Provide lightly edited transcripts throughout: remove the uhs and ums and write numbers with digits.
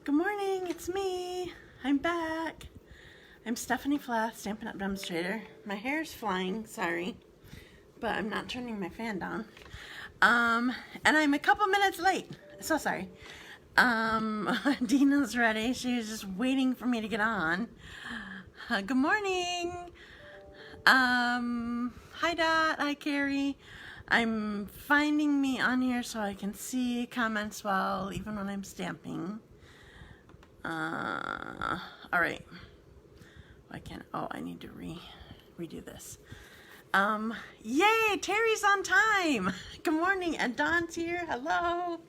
Good morning, it's me. I'm back. I'm Stephanie Flath, Stampin' Up! Demonstrator. My hair's flying, sorry, but I'm not turning my fan down. And I'm a couple minutes late, so sorry. Dina's ready. She was just waiting for me to get on. Good morning. Hi Dot, hi Carrie. I'm finding me on here so I can see comments well, even when I'm stamping. All right. I can't. Oh, I need to redo this. Yay! Terry's on time. Good morning, and Dawn's here. Hello.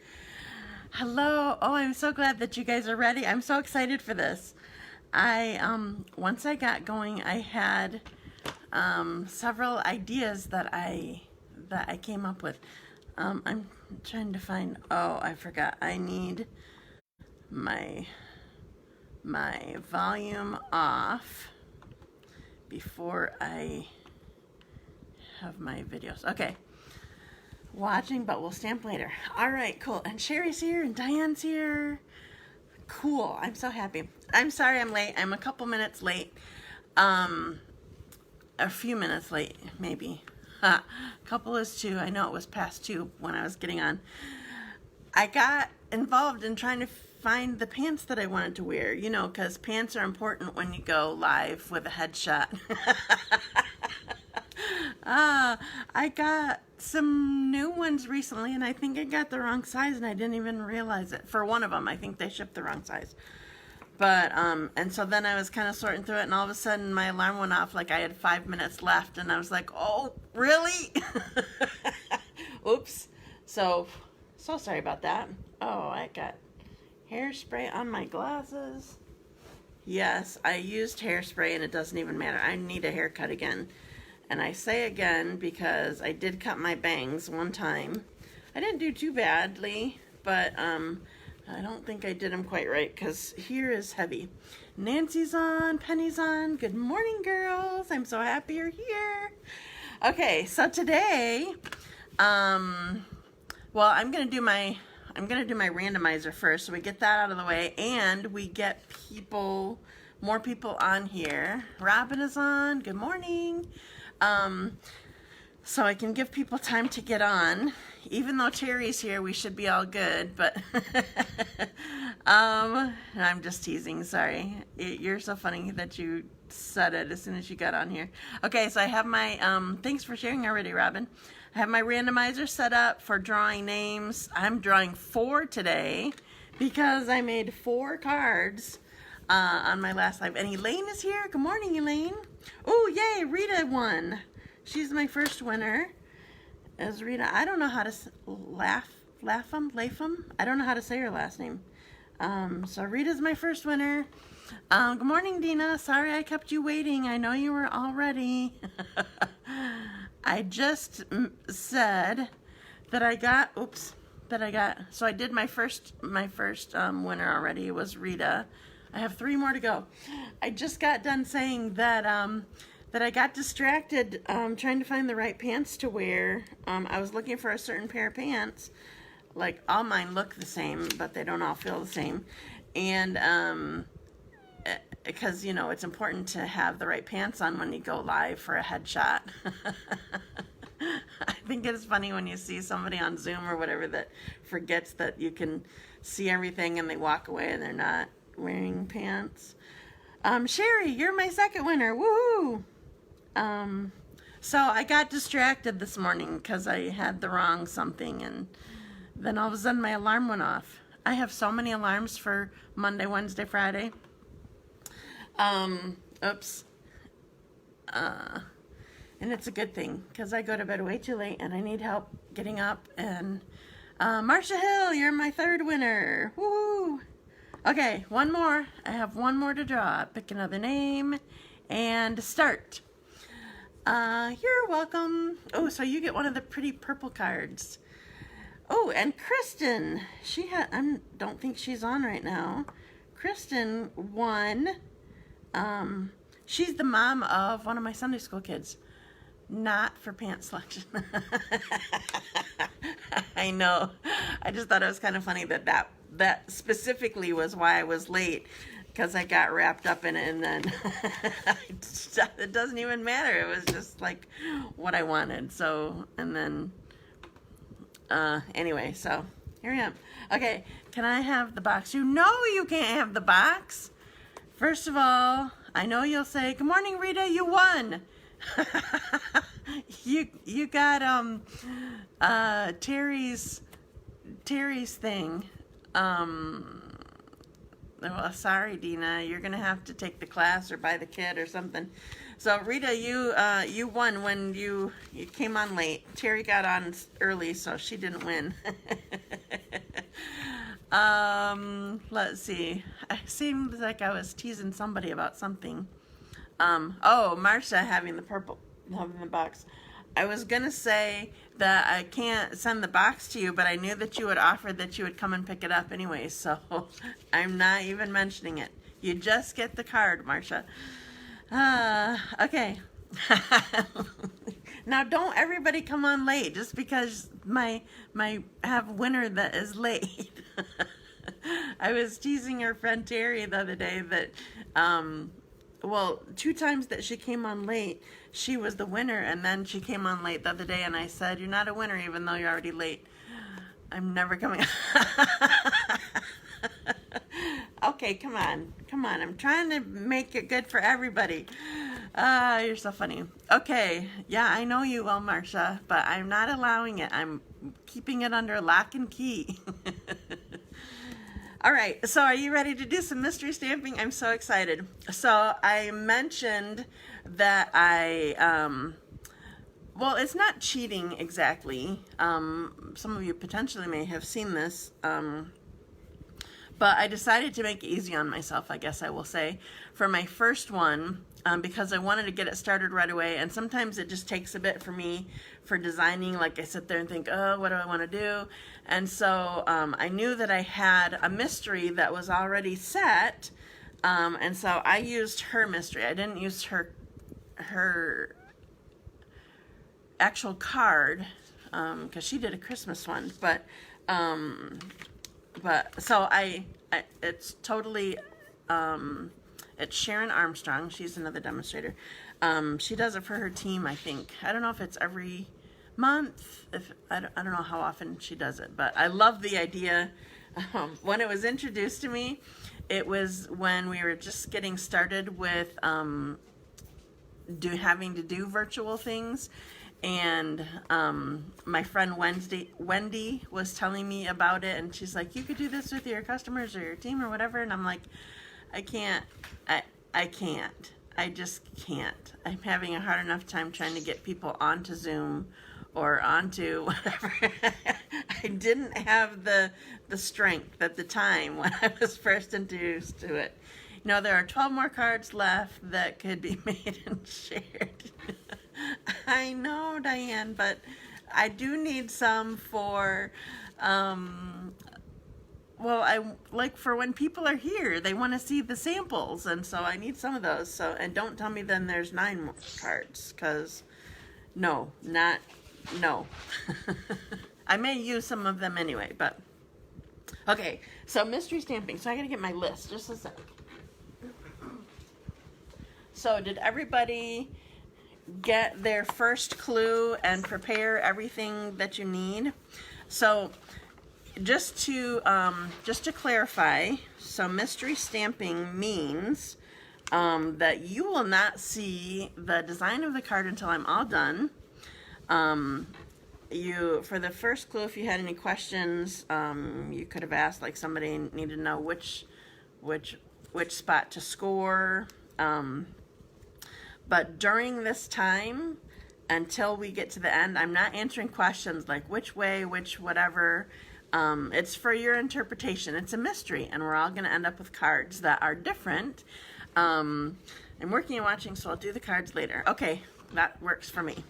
Hello. Oh, I'm so glad that you guys are ready. I'm so excited for this. Once I got going, I had several ideas that I came up with. I'm trying to find. Oh, I forgot. I need my volume off before I have my videos. Okay. Watching, but we'll stamp later. All right, cool. And Sherry's here and Diane's here. Cool. I'm so happy. I'm sorry I'm late. I'm a couple minutes late. A few minutes late, maybe. Couple is 2. I know it was past 2 when I was getting on. I got involved in trying to find the pants that I wanted to wear, you know, because pants are important when you go live with a headshot. I got some new ones recently, and I think I got the wrong size, and I didn't even realize it. For one of them, I think they shipped the wrong size. But, and so then I was kind of sorting through it, and all of a sudden my alarm went off like I had 5 minutes left, and I was like, oh, really? Oops. So sorry about that. Oh, I got hairspray on my glasses. Yes, I used hairspray, and it doesn't even matter. I need a haircut again. And I say again because I did cut my bangs one time. I didn't do too badly, but I don't think I did them quite right because here is heavy. Nancy's on, Penny's on. Good morning, girls. I'm so happy you're here. Okay, so today, well, I'm gonna do my randomizer first, so we get that out of the way, and we get more people on here. Robin is on. Good morning. So I can give people time to get on. Even though Terry's here, we should be all good, but I'm just teasing, sorry. You're so funny that you said it as soon as you got on here. Okay, so I have my, thanks for sharing already, Robin. I have my randomizer set up for drawing names. I'm drawing 4 today because I made 4 cards on my last live. And Elaine is here. Good morning, Elaine. Oh, yay, Rita won. She's my first winner. As Rita, I don't know how to Lapham. I don't know how to say her last name. So Rita's my first winner. Good morning, Dina. Sorry I kept you waiting. I know you were all ready. I just said that I got. So I did my first winner already. It was Rita. I have 3 more to go. I just got done saying that that I got distracted trying to find the right pants to wear. I was looking for a certain pair of pants. Like, all mine look the same, but they don't all feel the same. And because, you know, it's important to have the right pants on when you go live for a headshot. I think it's funny when you see somebody on Zoom or whatever that forgets that you can see everything and they walk away and they're not wearing pants. Sherry, you're my second winner. Woohoo! So I got distracted this morning because I had the wrong something, and then all of a sudden my alarm went off. I have so many alarms for Monday, Wednesday, Friday. Oops. And it's a good thing because I go to bed way too late and I need help getting up. And Marcia Hill, you're my 3rd winner. Woohoo! Okay, 1 more. I have 1 more to draw. Pick another name and start. You're welcome. Oh, so you get one of the pretty purple cards. Oh, and Kristine. I don't think she's on right now. Kristine won. She's the mom of one of my Sunday school kids. Not for pant selection. I know. I just thought it was kind of funny that that specifically was why I was late, because I got wrapped up in it, and then it doesn't even matter. It was just like what I wanted. So, and then anyway, so here I am. Okay, can I have the box? You know you can't have the box. First of all, I know you'll say, "Good morning, Rita, you won." you got Terry's thing. Well, sorry, Dina, you're gonna have to take the class or buy the kit or something. So Rita, you won when you came on late. Terry got on early, so she didn't win. Let's see. It seemed like I was teasing somebody about something. Oh, Marcia having the box. I was gonna say that I can't send the box to you, but I knew that you had offered that you would come and pick it up anyway, so I'm not even mentioning it. You just get the card, Marcia. Okay. Now, don't everybody come on late just because I have winner that is late. I was teasing her friend Terry the other day that, well, 2 times that she came on late, she was the winner, and then she came on late the other day, and I said, "You're not a winner even though you're already late." I'm never coming. Okay, come on. I'm trying to make it good for everybody. You're so funny. Okay, yeah, I know you will, Marcia, but I'm not allowing it. I'm keeping it under lock and key. All right, so are you ready to do some mystery stamping? I'm so excited. So I mentioned that well, it's not cheating exactly. Some of you potentially may have seen this, but I decided to make it easy on myself, I guess I will say, for my first one, because I wanted to get it started right away, and sometimes it just takes a bit for me for designing. Like, I sit there and think, oh, what do I want to do? And so I knew that I had a mystery that was already set, and so I used her mystery. I didn't use her actual card, because she did a Christmas one, but so it's totally, it's Sharon Armstrong. She's another demonstrator. She does it for her team, I think. I don't know if it's every month. I don't know how often she does it, but I love the idea. When it was introduced to me, it was when we were just getting started with having to do virtual things. And my friend Wendy was telling me about it, and she's like, "You could do this with your customers or your team or whatever." And I'm like, I can't. I just can't. I'm having a hard enough time trying to get people onto Zoom or onto whatever. I didn't have the strength at the time when I was first introduced to it. You know, there are 12 more cards left that could be made and shared. I know, Diane, but I do need some for, well, I like for when people are here, they want to see the samples, and so I need some of those. So, and don't tell me then there's 9 more cards, because no. I may use some of them anyway, but okay. So mystery stamping. So I gotta get my list. Just a sec. So did everybody get their first clue and prepare everything that you need? So just to clarify, so mystery stamping means that you will not see the design of the card until I'm all done. For the first clue, if you had any questions, you could have asked, like somebody needed to know which spot to score. But during this time, until we get to the end, I'm not answering questions like which way, which whatever. It's for your interpretation. It's a mystery, and we're all going to end up with cards that are different. I'm working and watching, so I'll do the cards later. Okay, that works for me.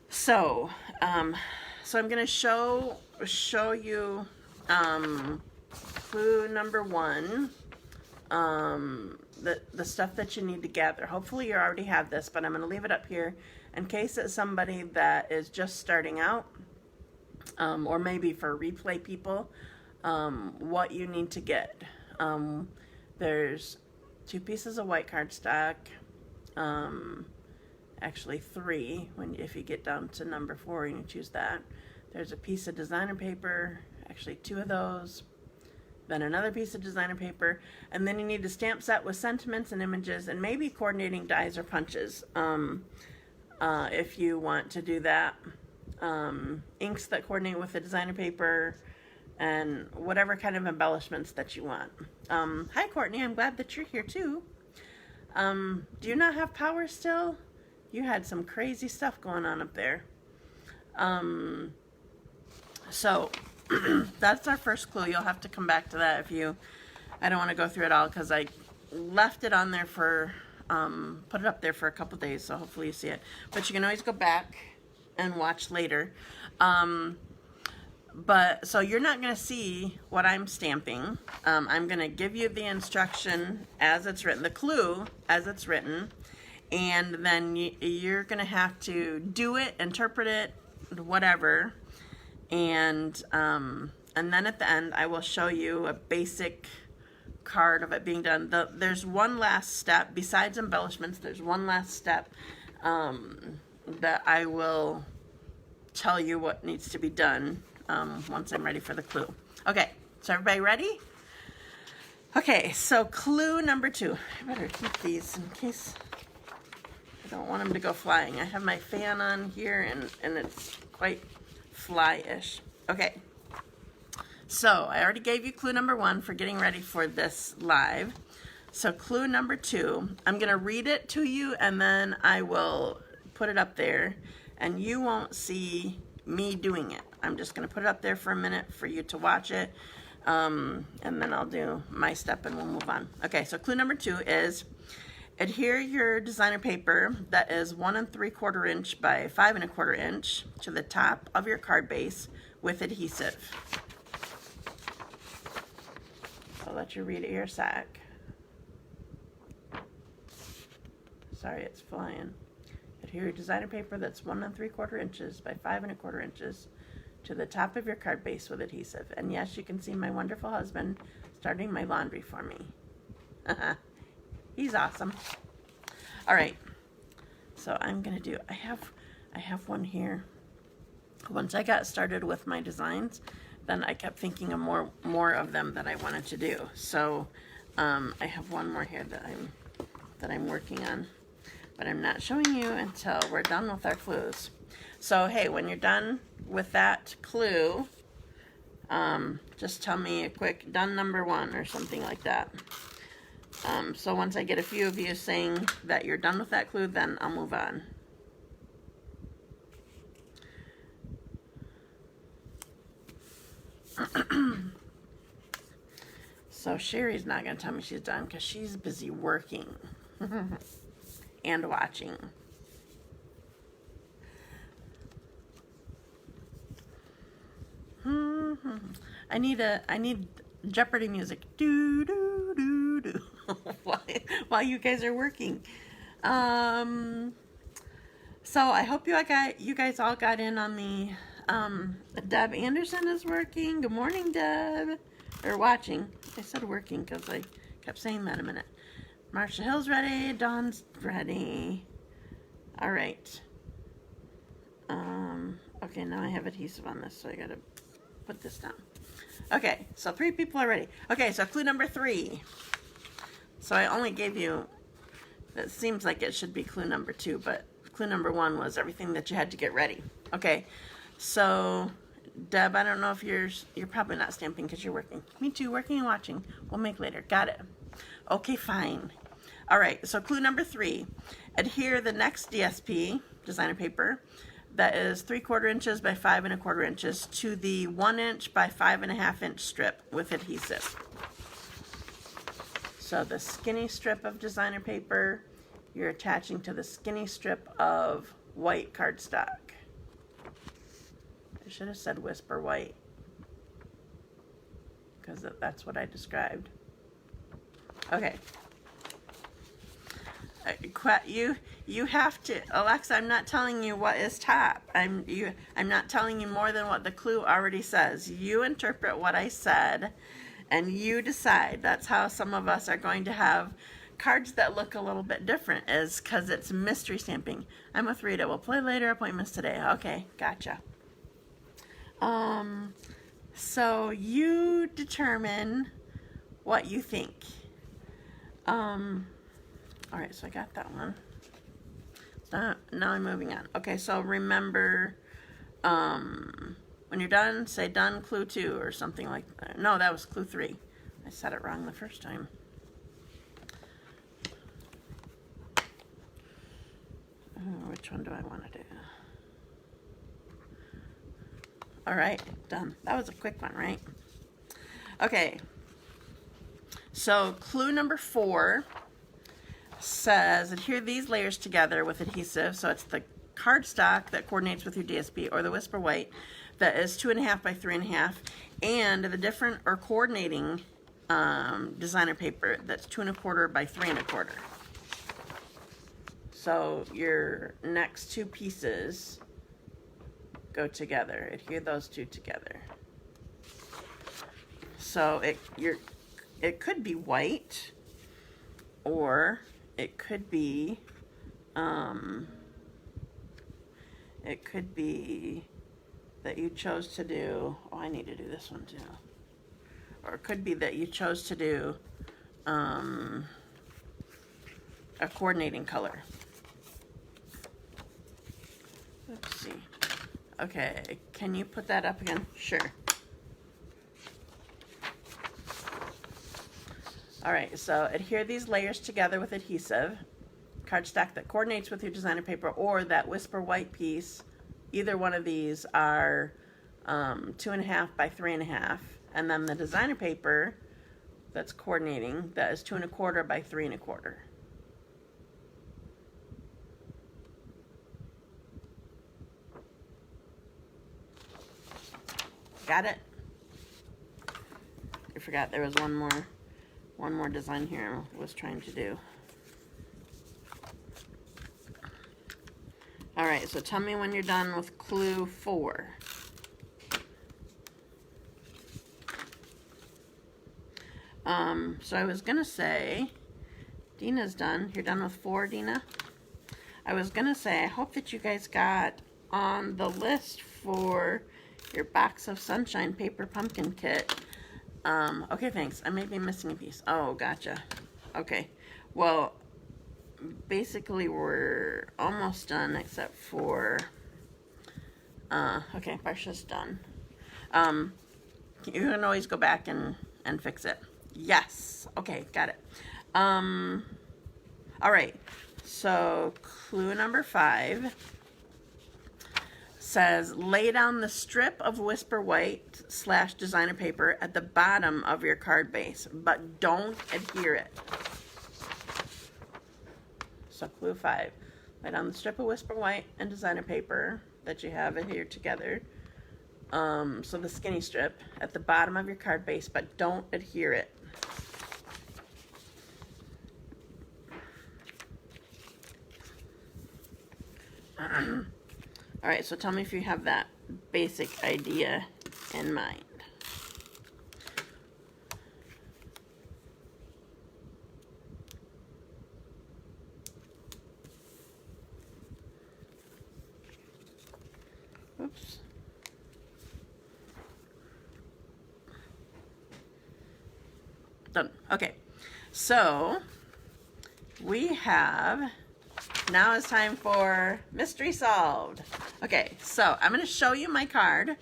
So I'm going to show you clue number 1. The stuff that you need to gather. Hopefully you already have this, but I'm going to leave it up here in case it's somebody that is just starting out. or maybe for replay people, what you need to get. There's 2 pieces of white cardstock, actually 3, if you get down to number 4 and you choose that. There's a piece of designer paper, actually 2 of those, then another piece of designer paper, and then you need a stamp set with sentiments and images and maybe coordinating dies or punches, if you want to do that. Inks that coordinate with the designer paper, and whatever kind of embellishments that you want. Hi Courtney, I'm glad that you're here too. Do you not have power still? You had some crazy stuff going on up there. So that's our first clue. You'll have to come back to that I don't want to go through it all because I left it on there for, put it up there for a couple days, so hopefully you see it. But you can always go back and watch later. But so you're not going to see what I'm stamping. I'm going to give you the instruction as it's written, the clue as it's written, and then you're going to have to do it, interpret it, whatever, and then at the end I will show you a basic card of it being done. There's one last step besides embellishments. There's one last step that I will tell you what needs to be done once I'm ready for the clue. Okay, so everybody ready? Okay, so clue number 2. I better keep these in case I don't want them to go flying. I have my fan on here and it's quite fly-ish. Okay, so I already gave you clue number 1 for getting ready for this live. So clue number 2, I'm going to read it to you and then I will put it up there and you won't see me doing it. I'm just going to put it up there for a minute for you to watch it, and then I'll do my step and we'll move on. Okay, so clue number 2 is adhere your designer paper that is 1 3/4 inch by 5 1/4 inch to the top of your card base with adhesive. I'll let you read it your sec. Sorry, it's flying. Adhere your designer paper that's 1 3/4 inches by 5 1/4 inches to the top of your card base with adhesive. And yes, you can see my wonderful husband starting my laundry for me. He's awesome. All right, so I'm gonna do, I have one here. Once I got started with my designs, then I kept thinking of more of them that I wanted to do. So I have one more here that I'm working on, but I'm not showing you until we're done with our clues. So hey, when you're done with that clue, just tell me a quick done number 1 or something like that. So once I get a few of you saying that you're done with that clue, then I'll move on. So Sherry's not going to tell me she's done because she's busy working and watching. I need Jeopardy music. Do do do do. While you guys are working. So I hope you guys all got in on the Deb Anderson is working. Good morning, Deb. Or watching. I said working because I kept saying that a minute. Marcia Hill's ready. Dawn's ready. All right. Okay, now I have adhesive on this, so I gotta put this down. Okay, so 3 people are ready. Okay, so clue number 3. So I only gave you, it seems like it should be clue number 2, but clue number 1 was everything that you had to get ready. Okay, so Deb, I don't know if you're probably not stamping because you're working. Me too, working and watching. We'll make later. Got it. Okay, fine. All right, so clue number 3. Adhere the next DSP, designer paper, that is 3/4 inches by 5 1/4 inches to the 1 inch by 5 1/2 inch strip with adhesive. So the skinny strip of designer paper, you're attaching to the skinny strip of white cardstock. I should have said whisper white, because that's what I described. Okay. You have to, Alexa. I'm not telling you what is top. I'm not telling you more than what the clue already says. You interpret what I said, and you decide. That's how some of us are going to have cards that look a little bit different, is because it's mystery stamping. I'm with Rita. We'll play later. Appointments today. Okay, gotcha. So you determine what you think. All right, so I got that one. Now I'm moving on. Okay, so remember, when you're done, say done, clue 2 or something like that. No, that was clue 3. I said it wrong the first time. Which one do I want to do? All right, done. That was a quick one, right? Okay. So clue number 4 says adhere these layers together with adhesive. So it's the cardstock that coordinates with your DSP, or the Whisper White that is 2.5 by 3.5, and the different or coordinating designer paper that's 2.25 by 3.25. So your next 2 pieces go together. Adhere those 2 together. So it could be white, or it could be that you chose to do, oh, I need to do this one too. Or it could be that you chose to do a coordinating color. Let's see. Okay, can you put that up again? Sure. All right, so adhere these layers together with adhesive, cardstock that coordinates with your designer paper, or that Whisper White piece. Either one of these are 2.5 by 3.5, and then the designer paper that's coordinating, that is 2.25 by 3.25. Got it? I forgot there was one more design here I was trying to do. All right, so tell me when you're done with clue 4. So I was gonna say, Dina's done. You're done with 4, Dina? I was gonna say, I hope that you guys got on the list for your box of sunshine paper pumpkin kit. Okay, thanks. I may be missing a piece. Oh, gotcha. Okay. Well, basically we're almost done except for, okay, Marcia's done. You can always go back and fix it. Yes. Okay, got it. All right. So clue number 5 says lay down the strip of Whisper White / designer paper at the bottom of your card base, but don't adhere it. So clue 5, lay down the strip of Whisper White and designer paper that you have adhered together. So the skinny strip at the bottom of your card base, but don't adhere it. All right, so tell me if you have that basic idea in mind. Oops. Done. Okay, so we have, now it's time for mystery solved. Okay, so I'm going to show you my card,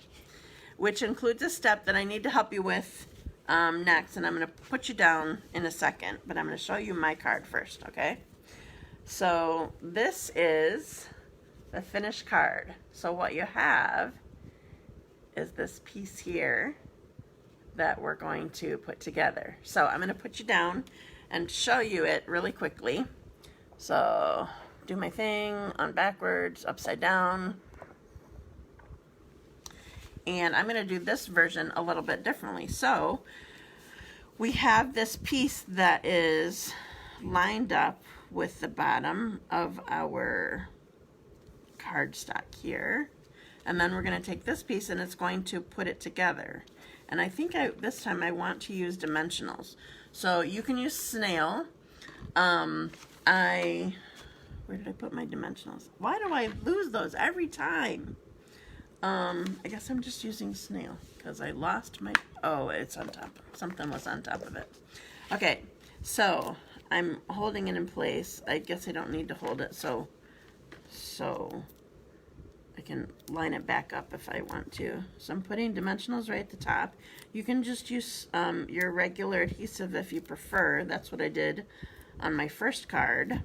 which includes a step that I need to help you with next, and I'm going to put you down in a second, but I'm going to show you my card first, okay? So this is the finished card. So what you have is this piece here that we're going to put together. So I'm going to put you down and show you it really quickly. So do my thing on backwards, upside down. And I'm going to do this version a little bit differently. So we have this piece that is lined up with the bottom of our cardstock here. And then we're going to take this piece and it's going to put it together. And I think this time I want to use dimensionals. So you can use snail. Where did I put my dimensionals? Why do I lose those every time? I guess I'm just using snail because I lost my, oh, it's on top. Something was on top of it. Okay, so I'm holding it in place. I guess I don't need to hold it, so I can line it back up if I want to. So I'm putting dimensionals right at the top. You can just use your regular adhesive if you prefer. That's what I did on my first card.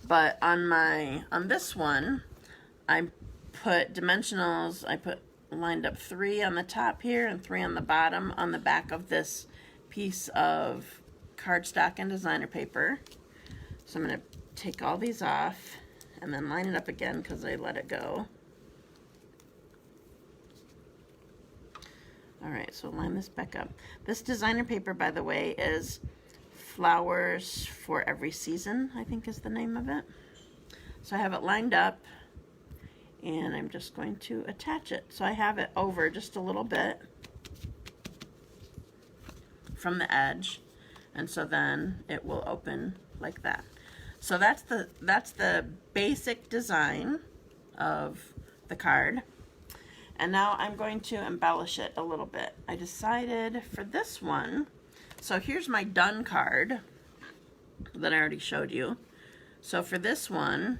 But on this one, I put dimensionals. I lined up 3 on the top here and 3 on the bottom on the back of this piece of cardstock and designer paper. So I'm going to take all these off and then line it up again because I let it go. Alright, so line this back up. This designer paper, by the way, is Flowers for Every Season, I think is the name of it. So I have it lined up and I'm just going to attach it. So I have it over just a little bit from the edge, and so then it will open like that. So that's the basic design of the card. And now I'm going to embellish it a little bit. I decided for this one, so here's my done card that I already showed you. So for this one,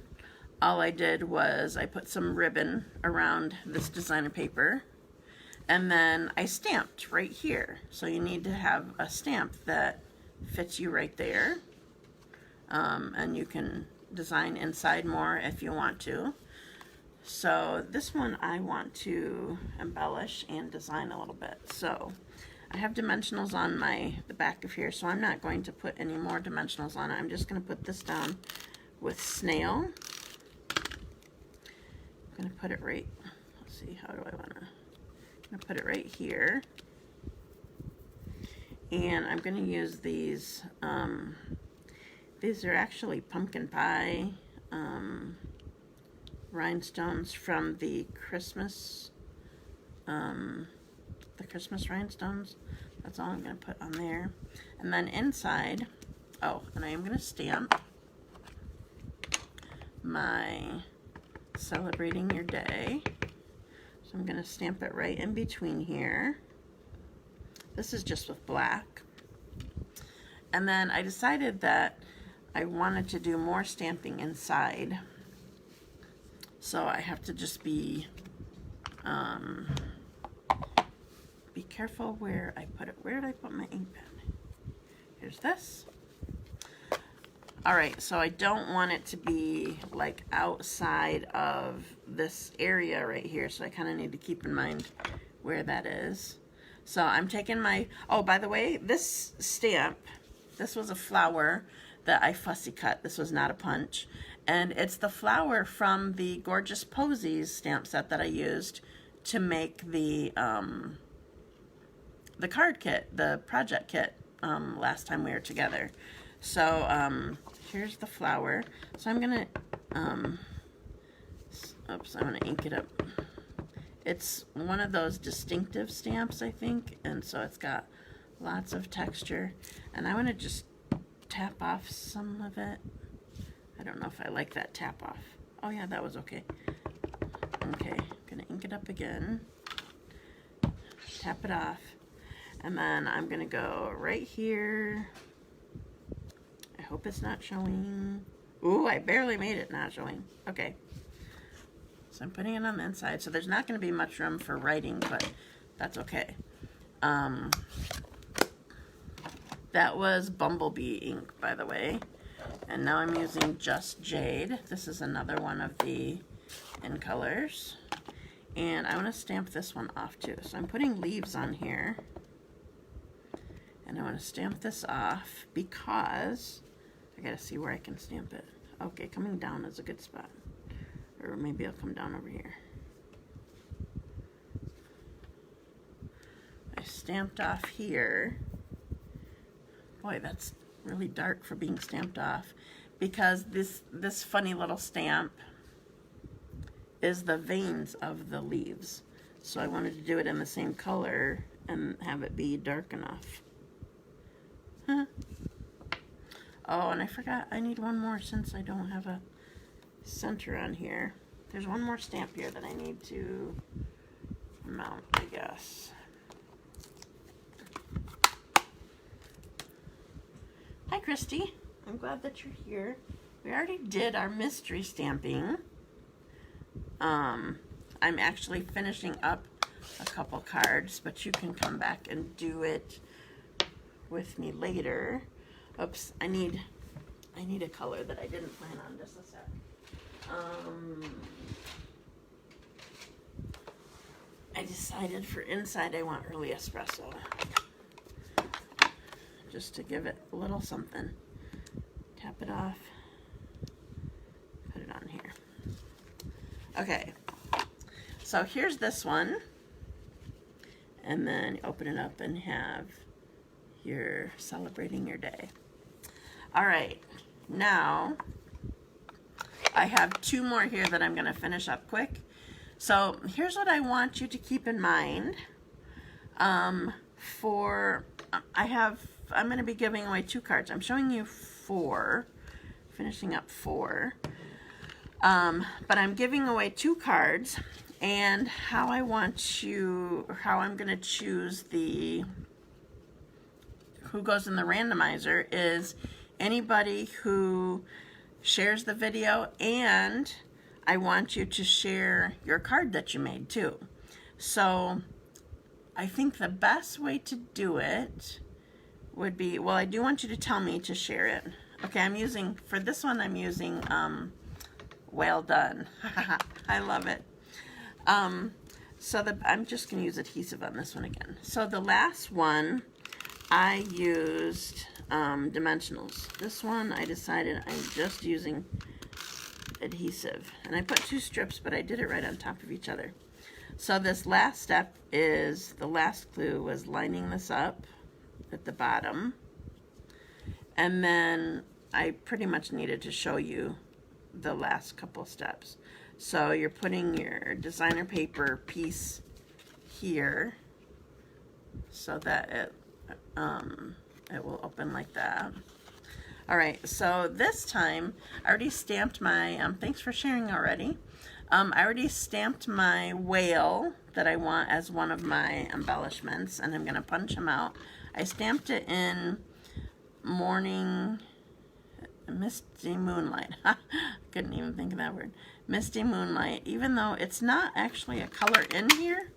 all I did was I put some ribbon around this designer paper and then I stamped right here. So you need to have a stamp that fits you right there. And you can design inside more if you want to. So this one I want to embellish and design a little bit. So I have dimensionals on the back of here, so I'm not going to put any more dimensionals on it. I'm just going to put this down with snail. I'm going to put it right, let's see, how do I want to, I'm going to put it right here. And I'm going to use these are actually pumpkin pie rhinestones from the Christmas rhinestones. That's all I'm going to put on there. And then inside, oh, and I am going to stamp my Celebrating Your Day. So I'm going to stamp it right in between here. This is just with black. And then I decided that I wanted to do more stamping inside. So I have to just be careful where I put it. Where did I put my ink pen? Here's this. Alright, so I don't want it to be like outside of this area right here, so I kind of need to keep in mind where that is. So I'm taking my, oh, by the way, this stamp, this was a flower that I fussy cut. This was not a punch. And it's the flower from the Gorgeous Posies stamp set that I used to make the card kit, the project kit, last time we were together. So here's the flower. So I'm gonna, oops, I'm gonna ink it up. It's one of those distinctive stamps, I think, and so it's got lots of texture. And I want to just tap off some of it. I don't know if I like that tap off. Oh yeah, that was okay. Okay, I'm gonna ink it up again. Tap it off. And then I'm gonna go right here. I hope it's not showing. Ooh, I barely made it not showing. Okay. So I'm putting it on the inside. So there's not gonna be much room for writing, but that's okay. That was Bumblebee ink, by the way. And now I'm using Just Jade. This is another one of the in colors. And I want to stamp this one off too. So I'm putting leaves on here. And I want to stamp this off because I gotta see where I can stamp it. Okay, coming down is a good spot. Or maybe I'll come down over here. I stamped off here. Boy, that's really dark for being stamped off, because this funny little stamp is the veins of the leaves. So I wanted to do it in the same color and have it be dark enough. Huh. Oh, and I forgot, I need one more since I don't have a center on here. There's one more stamp here that I need to mount, I guess. Hi, Christy. I'm glad that you're here. We already did our mystery stamping. I'm actually finishing up a couple cards, but you can come back and do it with me later. Oops, I need a color that I didn't plan on. Just a sec. I decided for inside I want early espresso, just to give it a little something. Tap it off, put it on here. Okay, so here's this one, and then open it up and have your celebrating your day. All right, now I have two more here that I'm going to finish up quick. So here's what I want you to keep in mind. I'm going to be giving away 2 cards. I'm showing you 4, finishing up 4. But I'm giving away 2 cards, and how I'm going to choose who goes in the randomizer is anybody who shares the video, and I want you to share your card that you made too. So I think the best way to do it would be, well, I do want you to tell me to share it. Okay, for this one, I'm using Well Done. I love it. I'm just going to use adhesive on this one again. So the last one, I used dimensionals. This one, I decided I'm just using adhesive. And I put 2 strips, but I did it right on top of each other. So this last step is, the last clue was lining this up at the bottom. And then I pretty much needed to show you the last couple steps. So you're putting your designer paper piece here so that it will open like that. All right, so this time I already stamped my, thanks for sharing already. I already stamped my whale that I want as one of my embellishments, and I'm gonna punch him out. I stamped it in Morning Misty Moonlight. Couldn't even think of that word. Misty Moonlight, even though it's not actually a color in here.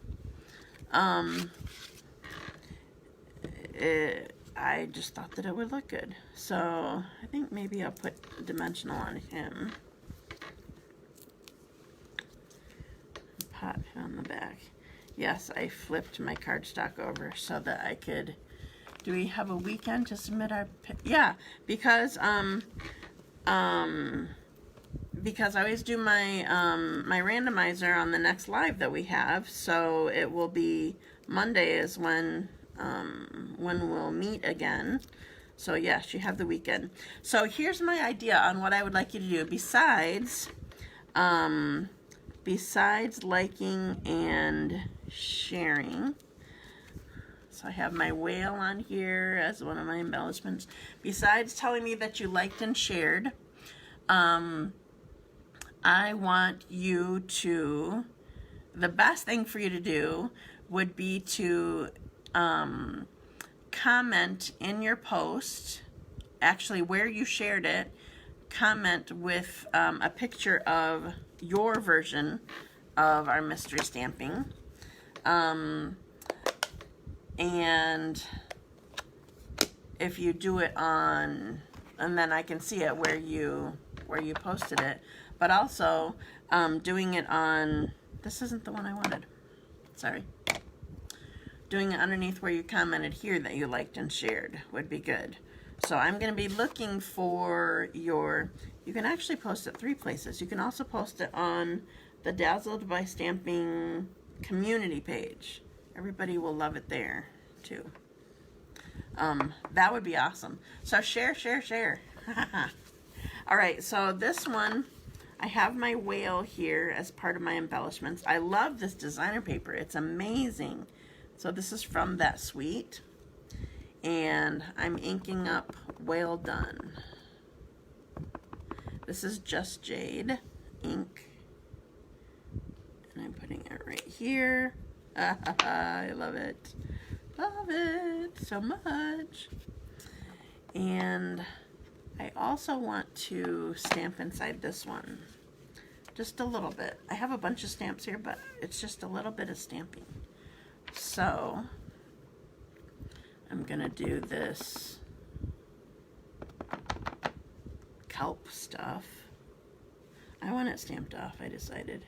I just thought that it would look good. So I think maybe I'll put dimensional on him. Pop him on the back. Yes, I flipped my cardstock over so that I could. Do we have a weekend to submit our? Yeah, because I always do my my randomizer on the next live that we have. So it will be Monday is when we'll meet again. So yes, you have the weekend. So here's my idea on what I would like you to do besides liking and sharing. So I have my whale on here as one of my embellishments. Besides telling me that you liked and shared, I want you to, the best thing for you to do would be to comment in your post, actually where you shared it, comment with a picture of your version of our mystery stamping. And if you do it on, and then I can see it where you posted it, but also doing it on, this isn't the one I wanted, sorry. Doing it underneath where you commented here that you liked and shared would be good. So I'm going to be looking for your, you can actually post it 3 places. You can also post it on the Dazzled by Stamping community page. Everybody will love it there too. That would be awesome. So share, share, share. All right, so this one, I have my whale here as part of my embellishments. I love this designer paper. It's amazing. So this is from That Sweet. And I'm inking up Whale Done. This is Just Jade ink. And I'm putting it right here. I love it. Love it so much. And I also want to stamp inside this one. Just a little bit. I have a bunch of stamps here, but it's just a little bit of stamping. So I'm gonna do this kelp stuff. I want it stamped off, I decided.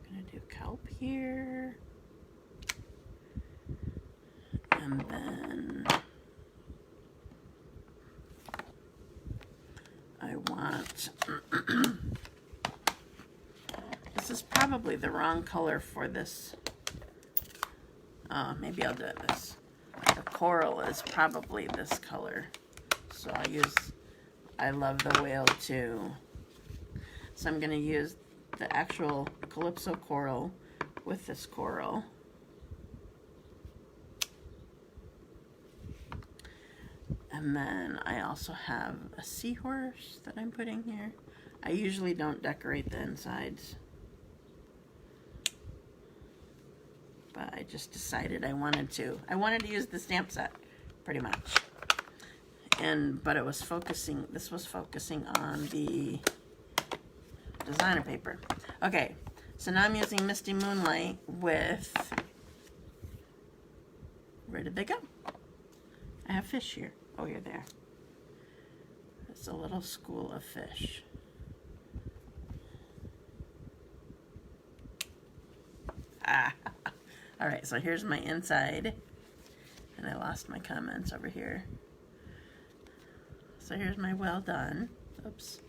I'm gonna do kelp here. And then I want, this is probably the wrong color for this. Maybe I'll do this. The coral is probably this color. So I'll use, I love the whale too. So I'm gonna use the actual Calypso coral with this coral. And then I also have a seahorse that I'm putting here. I usually don't decorate the insides, but I just decided I wanted to. I wanted to use the stamp set, pretty much. But it was focusing, this was focusing on the designer paper. Okay, so now I'm using Misty Moonlight with, where did they go? I have fish here. Oh, you're there. It's a little school of fish. All right, so here's my inside. And I lost my comments over here. So here's my well done. Oops.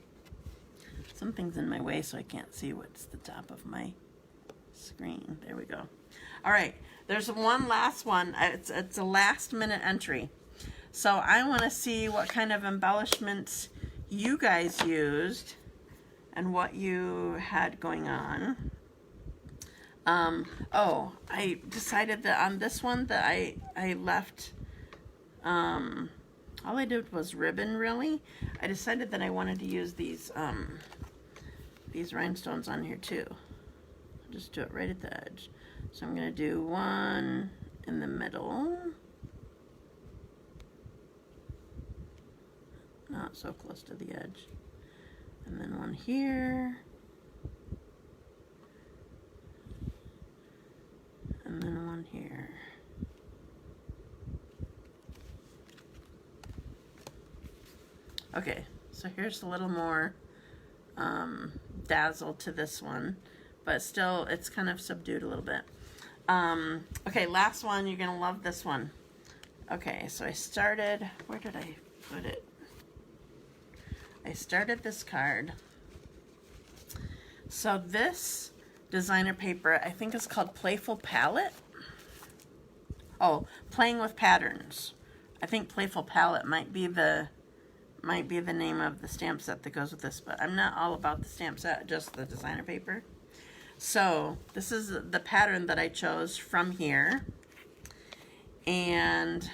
Something's in my way so I can't see what's the top of my screen. There we go. All right, there's one last one. It's a last minute entry. So I want to see what kind of embellishments you guys used and what you had going on. Oh, I decided that on this one that I left, all I did was ribbon, really. I decided that I wanted to use these rhinestones on here too. Just do it right at the edge. So I'm going to do one in the middle. Not so close to the edge. And then one here. And then one here. Okay, so here's a little more dazzle to this one, but still it's kind of subdued a little bit. Okay, last one, you're gonna love this one. Okay, so I started, where did I put it? I started this card. So this designer paper, I think is called Playful Palette. Oh, Playing with Patterns. I think Playful Palette might be the name of the stamp set that goes with this, but I'm not all about the stamp set, just the designer paper. So this is the pattern that I chose from here. And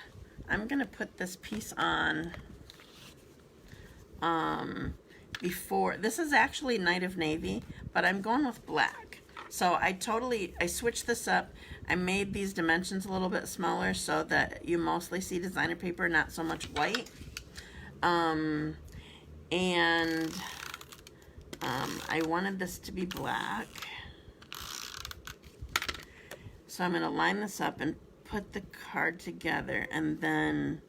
I'm gonna put this piece on before, this is actually Night of Navy, but I'm going with black. So I switched this up. I made these dimensions a little bit smaller so that you mostly see designer paper, not so much white. I wanted this to be black. So I'm gonna line this up and put the card together and then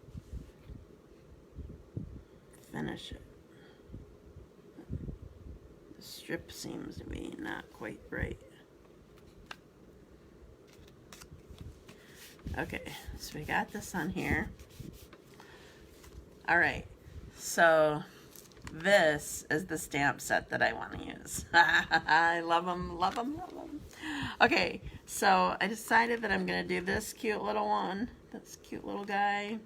finish it. The strip seems to be not quite right. Okay, so we got this on here. All right, so this is the stamp set that I want to use. I love them, love them, love them. Okay, So I decided that I'm going to do this cute little one. This cute little guy.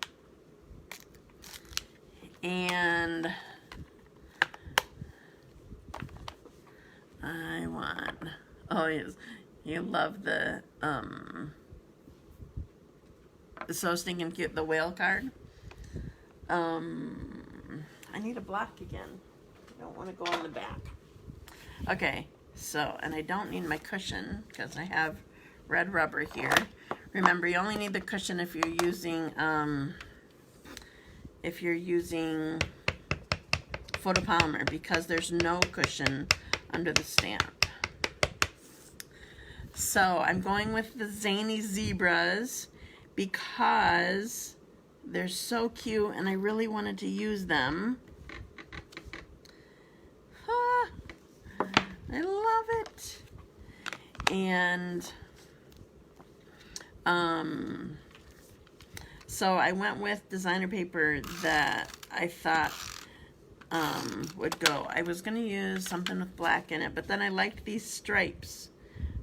And I want, oh yes, you love the, so stinking cute, the whale card. I need a block again. I don't want to go on the back. Okay, so, and I don't need my cushion because I have red rubber here. Remember, you only need the cushion if you're using photopolymer, because there's no cushion under the stamp. So I'm going with the Zany Zebras because they're so cute and I really wanted to use them. Ah, I love it. And so I went with designer paper that I thought would go. I was going to use something with black in it, but then I liked these stripes.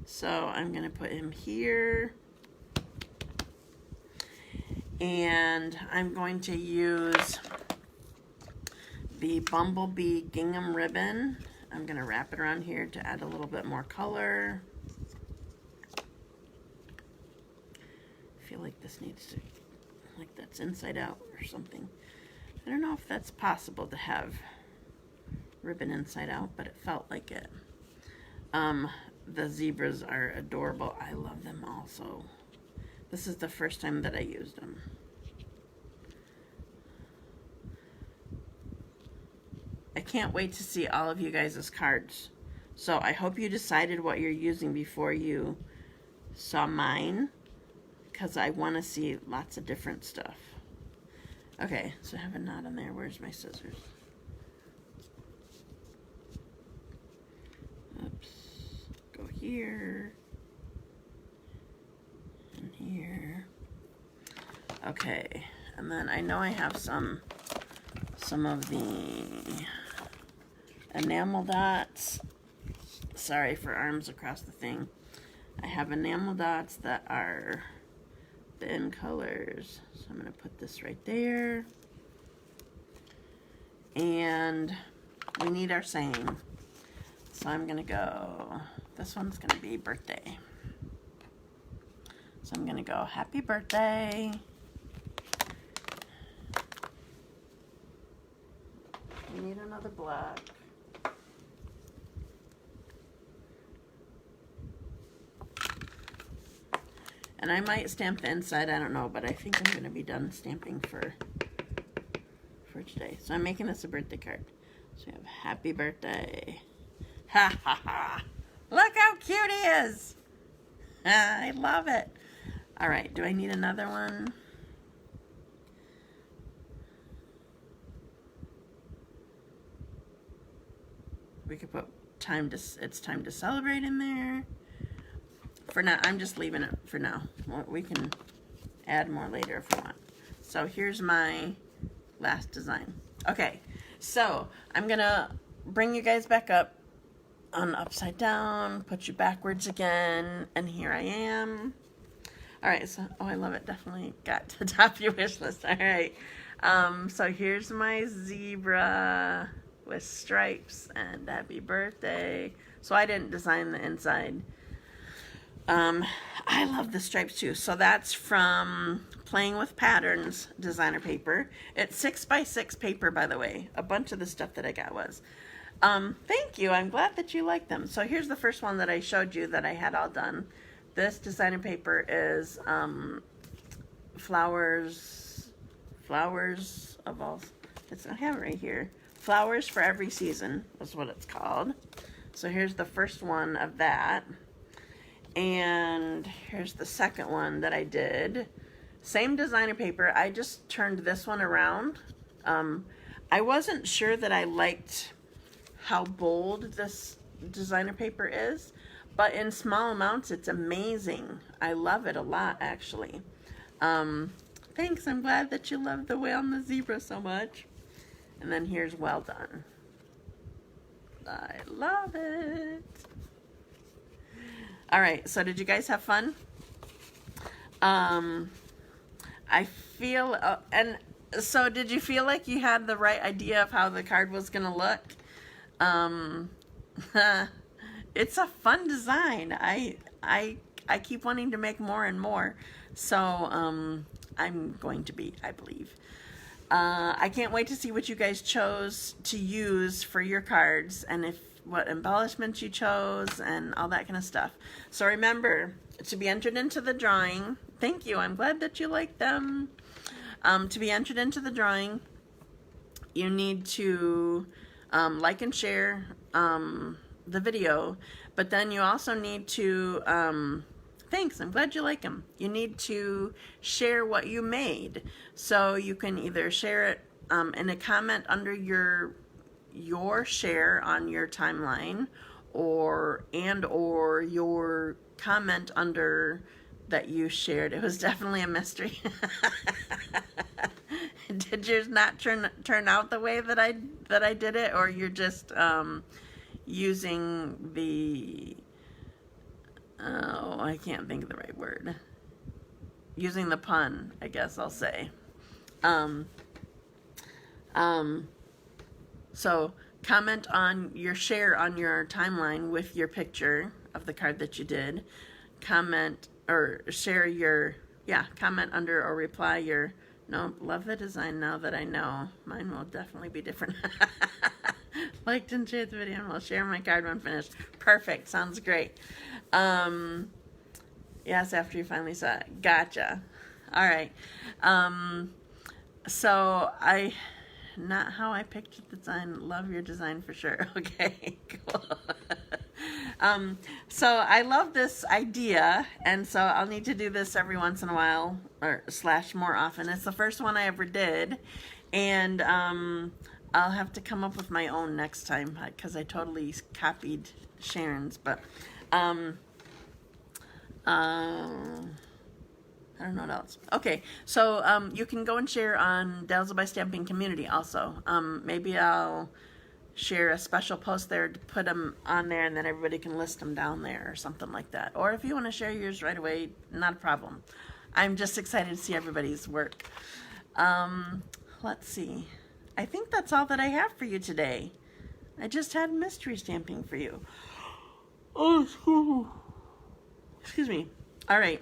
So I'm going to put him here. And I'm going to use the Bumblebee gingham ribbon. I'm going to wrap it around here to add a little bit more color. I feel like this needs to, like that's inside out or something. I don't know if that's possible to have ribbon inside out, but it felt like it. The zebras are adorable. I love them also. This is the first time that I used them. I can't wait to see all of you guys' cards. So I hope you decided what you're using before you saw mine, because I want to see lots of different stuff. Okay, so I have a knot on there. Where's my scissors? Oops. Go here. And here. Okay, and then I know I have some of the enamel dots. Sorry for arms across the thing. I have enamel dots that are thin colors. So I'm going to put this right there. And we need our saying. So I'm going to go, this one's going to be birthday. So I'm going to go, happy birthday. We need another black. And I might stamp the inside, I don't know, but I think I'm going to be done stamping for today. So I'm making this a birthday card. So we have happy birthday. Ha ha ha. Look how cute he is. I love it. All right, do I need another one? We could put it's time to celebrate in there. For now, I'm just leaving it for now. We can add more later if we want. So here's my last design. Okay, so I'm gonna bring you guys back up on upside down, put you backwards again, and here I am. All right, so, oh, I love it. Definitely got to top your wish list. All right, so here's my zebra with stripes and happy birthday. So I didn't design the inside. I love the stripes too. So that's from Playing with Patterns designer paper. It's 6x6 paper, by the way. A bunch of the stuff that I got was. Thank you. I'm glad that you like them. So here's the first one that I showed you that I had all done. This designer paper is flowers of all. I have it right here. Flowers for Every Season is what it's called. So here's the first one of that. And here's the second one that I did. Same designer paper. I just turned this one around. I wasn't sure that I liked how bold this designer paper is, but in small amounts it's amazing. I love it a lot, actually. Thanks. I'm glad that you love the whale and the zebra so much. And then here's well done. I love it. All right, so did you guys have fun? I feel, and so did you feel like you had the right idea of how the card was going to look? It's a fun design. I keep wanting to make more and more. So, I'm going to be, I believe. I can't wait to see what you guys chose to use for your cards and what embellishments you chose and all that kind of stuff. So remember to be entered into the drawing. Thank you. I'm glad that you like them. To be entered into the drawing, you need to like and share the video, but then you also need to thanks, I'm glad you like them. You need to share what you made. So you can either share it in a comment under your share on your timeline, or your comment under that you shared. It was definitely a mystery. Did yours not turn out the way that I did it, or you're just using the I can't think of the right word. Using the pun, I guess I'll say. So comment on your share on your timeline with your picture of the card that you did. Comment or share your, comment under or reply your, no, love the design now that I know. Mine will definitely be different. Liked and shared the video and we'll share my card when finished. Perfect. Sounds great. Yes, after you finally saw it. Gotcha. All right. So not how I picked the design. Love your design for sure. Okay, cool. So I love this idea, and so I'll need to do this every once in a while, or / more often. It's the first one I ever did, and I'll have to come up with my own next time, because I totally copied Sharon's, but I don't know what else. Okay, so you can go and share on Dazzled by Stamping Community also. Maybe I'll share a special post there to put them on there, and then everybody can list them down there or something like that. Or if you want to share yours right away, not a problem. I'm just excited to see everybody's work. Let's see. I think that's all that I have for you today. I just had mystery stamping for you. Oh, excuse me. All right.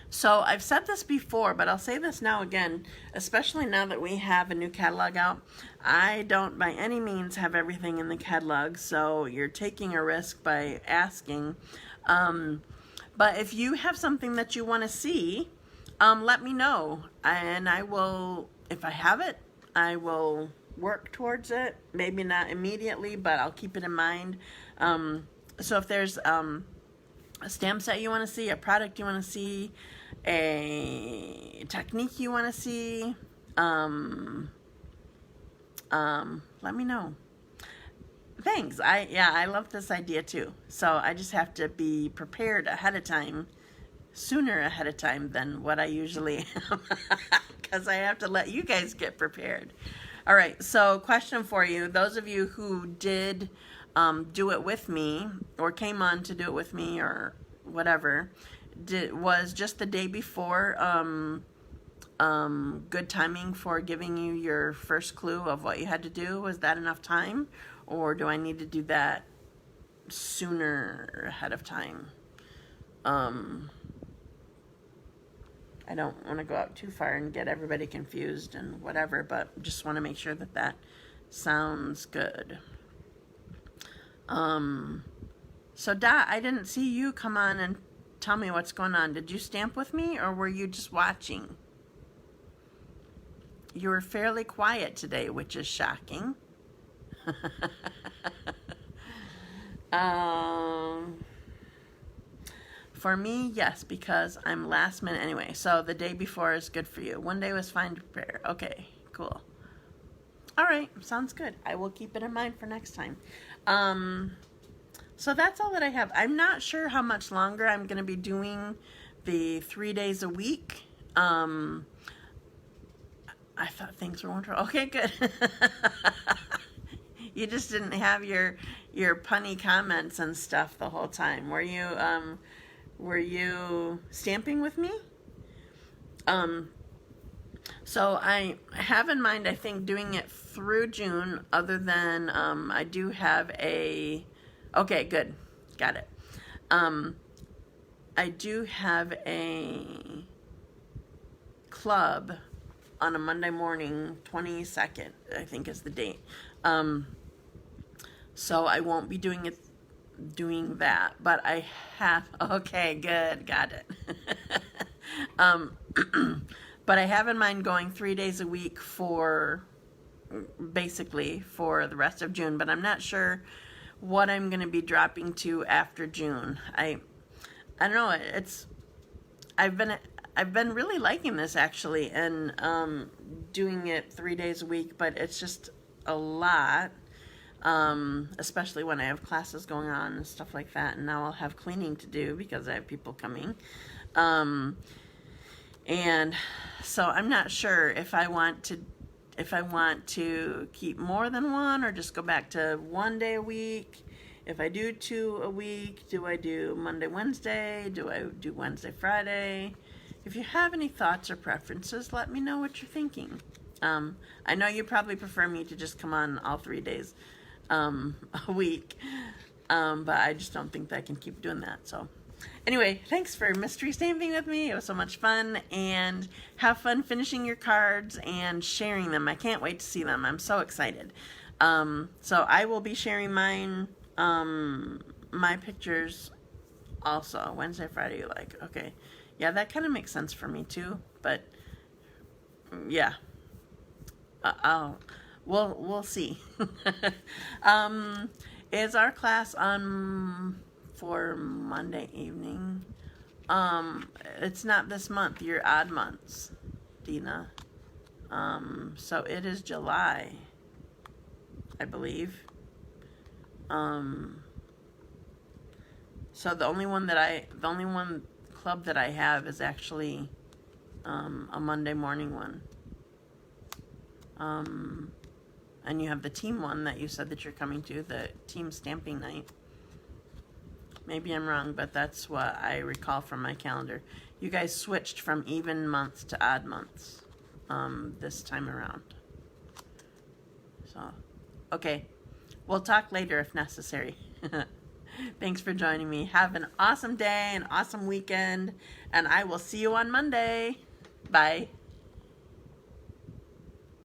So I've said this before, but I'll say this now again, especially now that we have a new catalog out. I don't by any means have everything in the catalog, so you're taking a risk by asking. But if you have something that you want to see, let me know, and I will, if I have it, I will work towards it. Maybe not immediately, but I'll keep it in mind. So if there's a stamp set you want to see, a product you want to see, a technique you want to see, let me know. Thanks. I love this idea too. So I just have to be prepared ahead of time, sooner ahead of time than what I usually am, because I have to let you guys get prepared. All right, so question for you. Those of you who did do it with me, or came on to do it with me, or whatever, was just the day before good timing for giving you your first clue of what you had to do? Was that enough time, or do I need to do that sooner ahead of time? I don't want to go out too far and get everybody confused and whatever, but just want to make sure that that sounds good. So Dot, I didn't see you come on and tell me what's going on. Did you stamp with me, or were you just watching? You were fairly quiet today, which is shocking. For me, yes, because I'm last minute anyway. So the day before is good for you. One day was fine to prepare. Okay, cool. All right, sounds good. I will keep it in mind for next time. So that's all that I have. I'm not sure how much longer I'm going to be doing the 3 days a week. I thought things were wonderful. Okay, good. You just didn't have your punny comments and stuff the whole time. Were you stamping with me? So I have in mind, I think, doing it through June, other than I do have a, okay, good, got it. I do have a club on a Monday morning, 22nd, I think is the date. So I won't be doing that, but I have, okay, good, got it. But I have in mind going 3 days a week basically for the rest of June, but I'm not sure what I'm going to be dropping to after June. I don't know, I've been really liking this actually, and doing it 3 days a week, but it's just a lot, especially when I have classes going on and stuff like that, and now I'll have cleaning to do because I have people coming. And so I'm not sure if I want to keep more than one or just go back to 1 day a week. If I do 2 a week, do I do Monday, Wednesday? Do I do Wednesday, Friday? If you have any thoughts or preferences, let me know what you're thinking. I know you probably prefer me to just come on all 3 days a week, but I just don't think that I can keep doing that. So anyway, thanks for mystery stamping with me. It was so much fun, and have fun finishing your cards and sharing them. I can't wait to see them. I'm so excited. So I will be sharing mine, my pictures also Wednesday, Friday. Like, okay, yeah, that kind of makes sense for me too. But yeah, we'll see. Is our class on for Monday evening? It's not this month. You're odd months, Dina. So it is July, I believe. So the only one club that I have is actually a Monday morning one. And you have the team one that you said that you're coming to, the team stamping night. Maybe I'm wrong, but that's what I recall from my calendar. You guys switched from even months to odd months this time around. So, okay. We'll talk later if necessary. Thanks for joining me. Have an awesome day, an awesome weekend, and I will see you on Monday. Bye.